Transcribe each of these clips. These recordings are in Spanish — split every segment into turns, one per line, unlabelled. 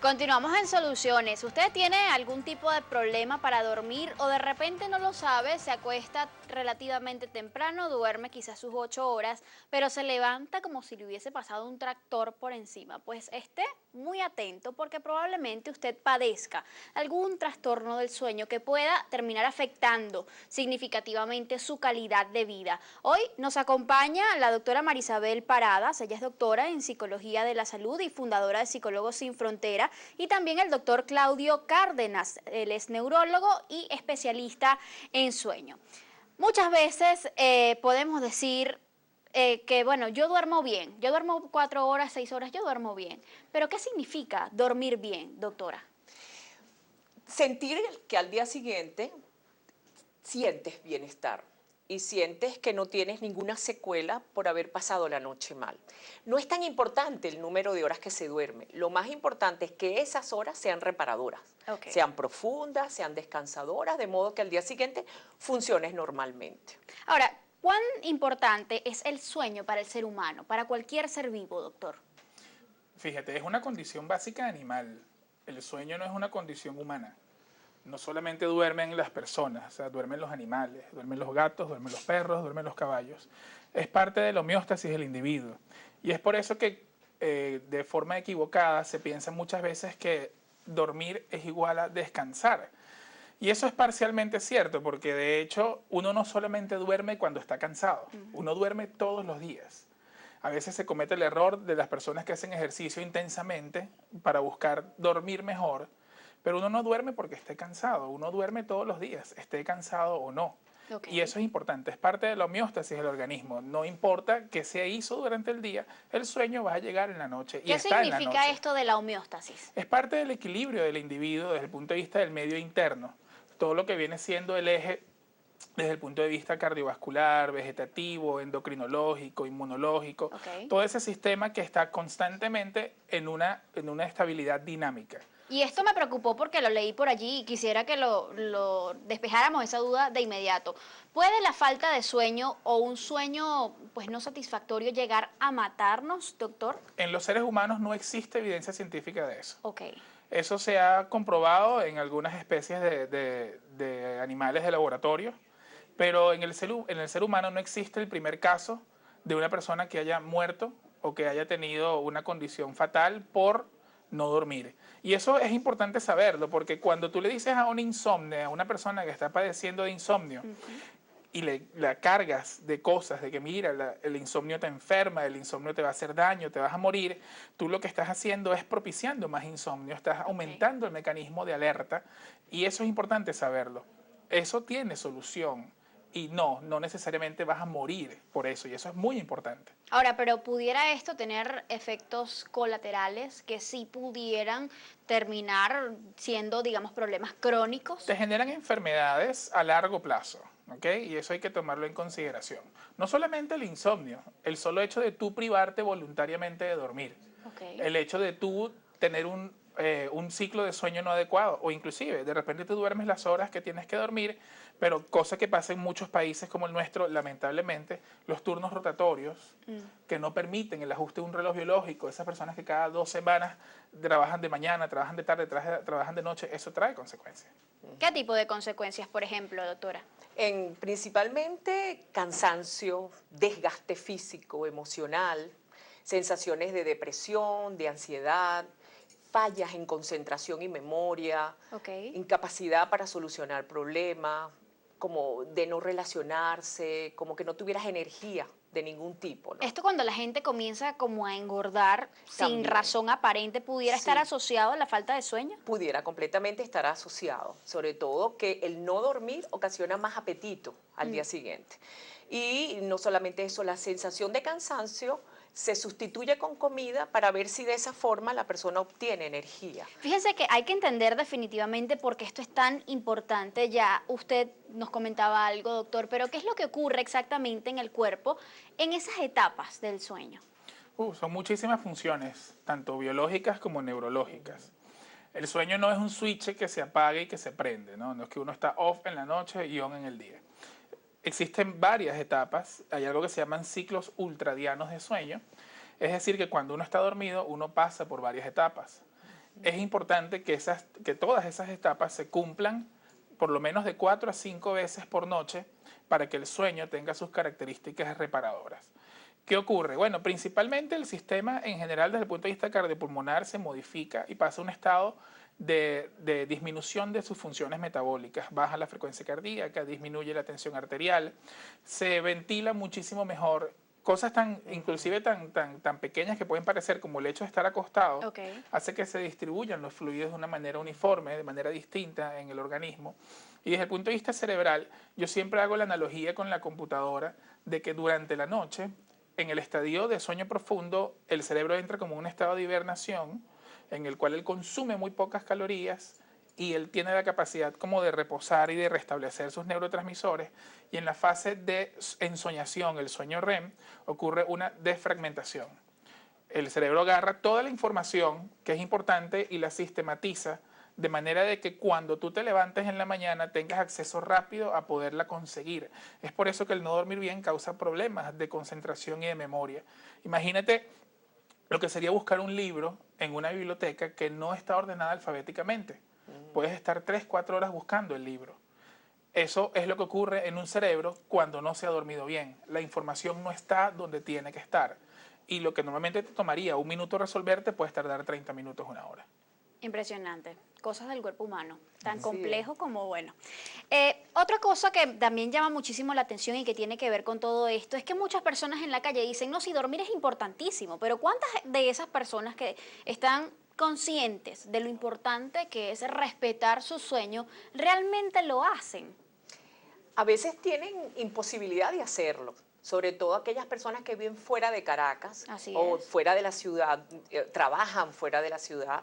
Continuamos en soluciones. ¿Usted tiene algún tipo de problema para dormir o de repente no lo sabe, se acuesta relativamente temprano, duerme quizás sus 8 horas, pero se levanta como si le hubiese pasado un tractor por encima? Pues esté muy atento porque probablemente usted padezca algún trastorno del sueño que pueda terminar afectando significativamente su calidad de vida. Hoy nos acompaña la doctora Marisabel Paradas. Ella es doctora en Psicología de la Salud y fundadora de Psicólogos Sin Frontera, y también el doctor Claudio Cárdenas. Él es neurólogo y especialista en sueño. Muchas veces podemos decir que, bueno, yo duermo bien, yo duermo 4 horas, 6 horas, yo duermo bien. Pero ¿qué significa dormir bien, doctora?
Sentir que al día siguiente sientes bienestar y sientes que no tienes ninguna secuela por haber pasado la noche mal. No es tan importante el número de horas que se duerme. Lo más importante es que esas horas sean reparadoras, sean profundas, sean descansadoras, de modo que al día siguiente funciones normalmente.
Ahora, ¿cuán importante es el sueño para el ser humano, para cualquier ser vivo, doctor?
Fíjate, es una condición básica animal. El sueño no es una condición humana. No solamente duermen las personas, o sea, duermen los animales, duermen los gatos, duermen los perros, duermen los caballos. Es parte de la homeostasis del individuo. Y es por eso que de forma equivocada se piensa muchas veces que dormir es igual a descansar. Y eso es parcialmente cierto, porque de hecho uno no solamente duerme cuando está cansado, uno duerme todos los días. A veces se comete el error de las personas que hacen ejercicio intensamente para buscar dormir mejor, pero uno no duerme porque esté cansado, uno duerme todos los días, esté cansado o no. Y eso es importante, es parte de la homeostasis del organismo. No importa qué se hizo durante el día, el sueño va a llegar en la noche y está en la noche.
¿Qué significa esto de la homeostasis?
Es parte del equilibrio del individuo desde el punto de vista del medio interno. Todo lo que viene siendo el eje desde el punto de vista cardiovascular, vegetativo, endocrinológico, inmunológico, todo ese sistema que está constantemente en una estabilidad dinámica.
Y esto me preocupó porque lo leí por allí y quisiera que lo despejáramos esa duda de inmediato. ¿Puede la falta de sueño o un sueño pues no satisfactorio llegar a matarnos, doctor?
En los seres humanos no existe evidencia científica de eso.
Ok.
Eso se ha comprobado en algunas especies de animales de laboratorio, pero en el ser humano no existe el primer caso de una persona que haya muerto o que haya tenido una condición fatal por no dormir. Y eso es importante saberlo, porque cuando tú le dices a un insomnio, a una persona que está padeciendo de insomnio, y la cargas de cosas, de que mira, el insomnio te enferma, el insomnio te va a hacer daño, te vas a morir, tú lo que estás haciendo es propiciando más insomnio, estás aumentando el mecanismo de alerta, y eso es importante saberlo. Eso tiene solución. Y no necesariamente vas a morir por eso, y eso es muy importante.
Ahora, pero ¿pudiera esto tener efectos colaterales que sí pudieran terminar siendo, digamos, problemas crónicos?
Te generan enfermedades a largo plazo, ¿ok? Y eso hay que tomarlo en consideración. No solamente el insomnio, el solo hecho de tú privarte voluntariamente de dormir, el hecho de tú tener un ciclo de sueño no adecuado, o inclusive de repente tú duermes las horas que tienes que dormir, pero cosa que pasa en muchos países como el nuestro, lamentablemente, los turnos rotatorios que no permiten el ajuste de un reloj biológico, esas personas que cada 2 semanas trabajan de mañana, trabajan de tarde, trabajan de noche, eso trae consecuencias.
¿Qué tipo de consecuencias, por ejemplo, doctora?
Principalmente cansancio, desgaste físico, emocional, sensaciones de depresión, de ansiedad, fallas en concentración y memoria, incapacidad para solucionar problemas, como de no relacionarse, como que no tuvieras energía de ningún tipo, ¿no?
Esto cuando la gente comienza como a engordar sin razón aparente, ¿pudiera estar asociado a la falta de sueño?
Pudiera completamente estar asociado, sobre todo que el no dormir ocasiona más apetito al día siguiente. Y no solamente eso, la sensación de cansancio se sustituye con comida para ver si de esa forma la persona obtiene energía.
Fíjense que hay que entender definitivamente por qué esto es tan importante. Ya usted nos comentaba algo, doctor, pero ¿qué es lo que ocurre exactamente en el cuerpo en esas etapas del sueño?
Son muchísimas funciones, tanto biológicas como neurológicas. El sueño no es un switch que se apague y que se prende, ¿no? No es que uno está off en la noche y on en el día. Existen varias etapas, hay algo que se llaman ciclos ultradianos de sueño, es decir, que cuando uno está dormido, uno pasa por varias etapas. es importante que todas esas etapas se cumplan por lo menos de 4 a 5 veces por noche para que el sueño tenga sus características reparadoras. ¿Qué ocurre? Bueno, principalmente el sistema en general desde el punto de vista cardiopulmonar se modifica y pasa a un estado de disminución de sus funciones metabólicas. Baja la frecuencia cardíaca, disminuye la tensión arterial, se ventila muchísimo mejor. Cosas inclusive tan pequeñas que pueden parecer como el hecho de estar acostado, hace que se distribuyan los fluidos de una manera uniforme, de manera distinta en el organismo. Y desde el punto de vista cerebral, yo siempre hago la analogía con la computadora de que durante la noche, en el estadio de sueño profundo, el cerebro entra como un estado de hibernación, en el cual él consume muy pocas calorías, y él tiene la capacidad como de reposar y de restablecer sus neurotransmisores, y en la fase de ensoñación, el sueño REM, ocurre una desfragmentación. El cerebro agarra toda la información que es importante y la sistematiza de manera de que cuando tú te levantes en la mañana tengas acceso rápido a poderla conseguir. Es por eso que el no dormir bien causa problemas de concentración y de memoria. Imagínate lo que sería buscar un libro en una biblioteca que no está ordenada alfabéticamente. Puedes estar 3, 4 horas buscando el libro. Eso es lo que ocurre en un cerebro cuando no se ha dormido bien. La información no está donde tiene que estar. Y lo que normalmente te tomaría 1 minuto resolver, te puedes tardar 30 minutos, 1 hora.
Impresionante. Cosas del cuerpo humano, tan
Así
complejo
es.
como bueno. Otra cosa que también llama muchísimo la atención y que tiene que ver con todo esto es que muchas personas en la calle dicen, no, si dormir es importantísimo, pero ¿cuántas de esas personas que están conscientes de lo importante que es respetar su sueño realmente lo hacen?
A veces tienen imposibilidad de hacerlo, sobre todo aquellas personas que viven fuera de Caracas
Así
o
es.
fuera de la ciudad, trabajan fuera de la ciudad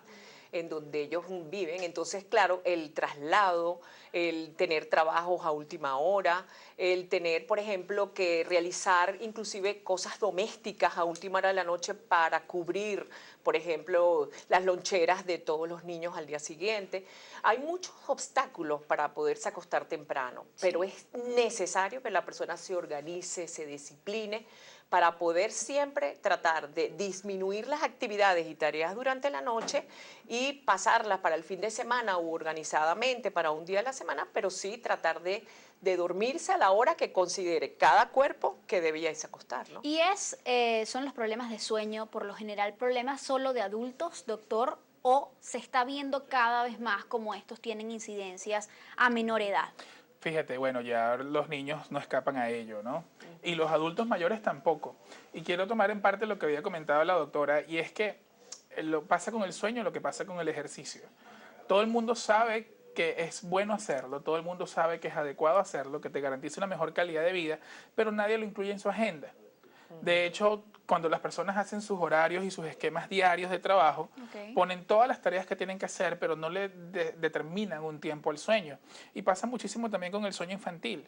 en donde ellos viven. Entonces, claro, el traslado, el tener trabajos a última hora, el tener, por ejemplo, que realizar inclusive cosas domésticas a última hora de la noche para cubrir, por ejemplo, las loncheras de todos los niños al día siguiente. Hay muchos obstáculos para poderse acostar temprano, pero es necesario que la persona se organice, se discipline para poder siempre tratar de disminuir las actividades y tareas durante la noche y pasarlas para el fin de semana o organizadamente para un día de la semana, pero sí tratar de dormirse a la hora que considere cada cuerpo que debía irse a acostar, ¿no?
Y son los problemas de sueño, por lo general, problemas solo de adultos, doctor, o se está viendo cada vez más como estos tienen incidencias a menor edad.
Fíjate, bueno, ya los niños no escapan a ello, ¿no? Y los adultos mayores tampoco. Y quiero tomar en parte lo que había comentado la doctora, y es que lo pasa con el sueño lo que pasa con el ejercicio. Todo el mundo sabe que es bueno hacerlo, todo el mundo sabe que es adecuado hacerlo, que te garantiza una mejor calidad de vida, pero nadie lo incluye en su agenda. De hecho, cuando las personas hacen sus horarios y sus esquemas diarios de trabajo, ponen todas las tareas que tienen que hacer, pero no le determinan un tiempo al sueño. Y pasa muchísimo también con el sueño infantil.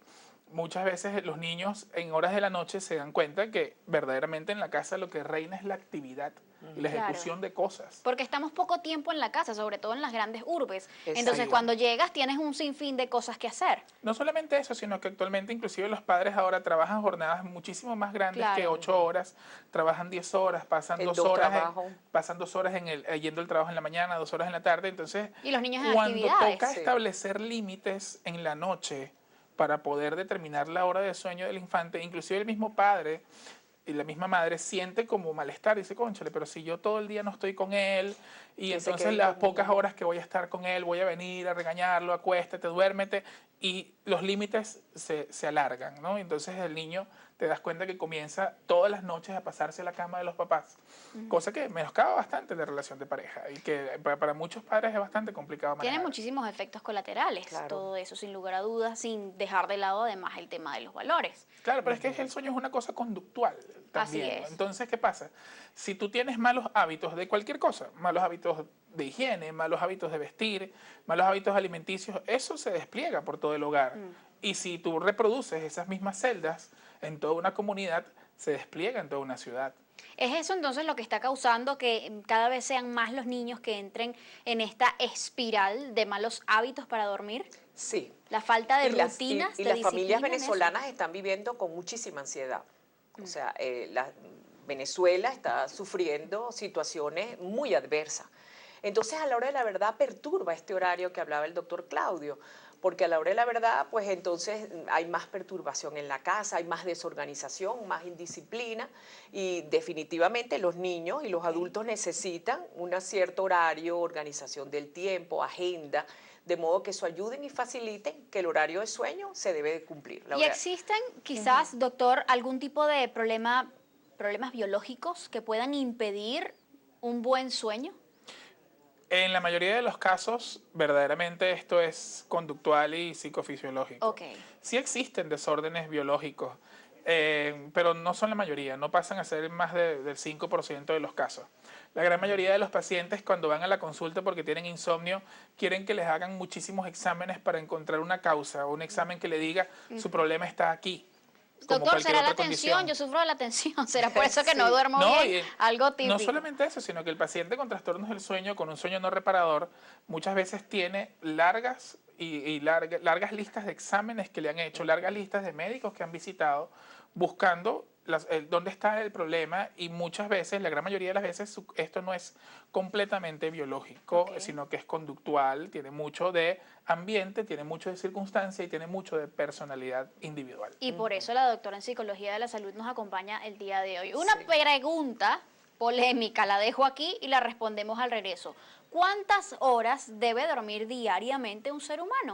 Muchas veces los niños en horas de la noche se dan cuenta que verdaderamente en la casa lo que reina es la actividad y la ejecución de cosas.
Porque estamos poco tiempo en la casa, sobre todo en las grandes urbes.
Exacto.
Entonces, cuando llegas tienes un sinfín de cosas que hacer.
No solamente eso, sino que actualmente inclusive los padres ahora trabajan jornadas muchísimo más grandes que 8 horas, trabajan 10 horas, pasan
En
2
dos
horas,
trabajos.
pasan 2 horas yendo al trabajo en la mañana, 2 horas en la tarde. Entonces,
Y los niños en
cuando
actividades.
toca
Sí.
establecer límites en la noche para poder determinar la hora de sueño del infante, inclusive el mismo padre y la misma madre siente como malestar, dice, cónchale, pero si yo todo el día no estoy con él y
Que se
entonces
quede
las
conmigo.
pocas horas que voy a estar con él voy a venir a regañarlo, acuéstate, duérmete, y los límites se alargan, ¿no? Entonces el niño te das cuenta que comienza todas las noches a pasarse a la cama de los papás, cosa que menoscaba bastante la relación de pareja y que para muchos padres es bastante complicado manejar.
Tiene muchísimos efectos colaterales,
Claro.
todo eso, sin lugar a dudas, sin dejar de lado además el tema de los valores.
Claro, pero es que el sueño es una cosa conductual también.
Así es.
Entonces, ¿qué pasa? Si tú tienes malos hábitos de cualquier cosa, malos hábitos de higiene, malos hábitos de vestir, malos hábitos alimenticios, eso se despliega por todo el hogar. Y si tú reproduces esas mismas celdas en toda una comunidad, se despliega en toda una ciudad.
¿Es eso entonces lo que está causando que cada vez sean más los niños que entren en esta espiral de malos hábitos para dormir?
Sí.
La falta de
Y las,
rutinas,
y
de
las familias
disciplina en eso.
venezolanas están viviendo con muchísima ansiedad. O sea, Venezuela está sufriendo situaciones muy adversas. Entonces, a la hora de la verdad perturba este horario que hablaba el doctor Claudio, porque a la hora de la verdad, pues entonces hay más perturbación en la casa, hay más desorganización, más indisciplina y definitivamente los niños y los adultos necesitan un cierto horario, organización del tiempo, agenda, de modo que eso ayuden y faciliten que el horario de sueño se debe de cumplir.
¿Y existen quizás, doctor, algún tipo de problemas biológicos que puedan impedir un buen sueño?
En la mayoría de los casos, verdaderamente esto es conductual y psicofisiológico.
Ok.
Sí existen desórdenes biológicos, pero no son la mayoría, no pasan a ser más del 5% de los casos. La gran mayoría de los pacientes cuando van a la consulta porque tienen insomnio, quieren que les hagan muchísimos exámenes para encontrar una causa, o un examen que le diga su problema está aquí.
Doctor, ¿será la tensión? Yo sufro de la tensión. ¿Será por eso que no duermo bien? Algo típico.
No solamente eso, sino que el paciente con trastornos del sueño, con un sueño no reparador, muchas veces tiene largas listas de exámenes que le han hecho, largas listas de médicos que han visitado, buscando dónde está el problema, y muchas veces, la gran mayoría de las veces, esto no es completamente biológico, sino que es conductual, tiene mucho de ambiente, tiene mucho de circunstancia y tiene mucho de personalidad individual.
Y por eso la doctora en Psicología de la Salud nos acompaña el día de hoy. Una pregunta polémica, la dejo aquí y la respondemos al regreso. ¿Cuántas horas debe dormir diariamente un ser humano?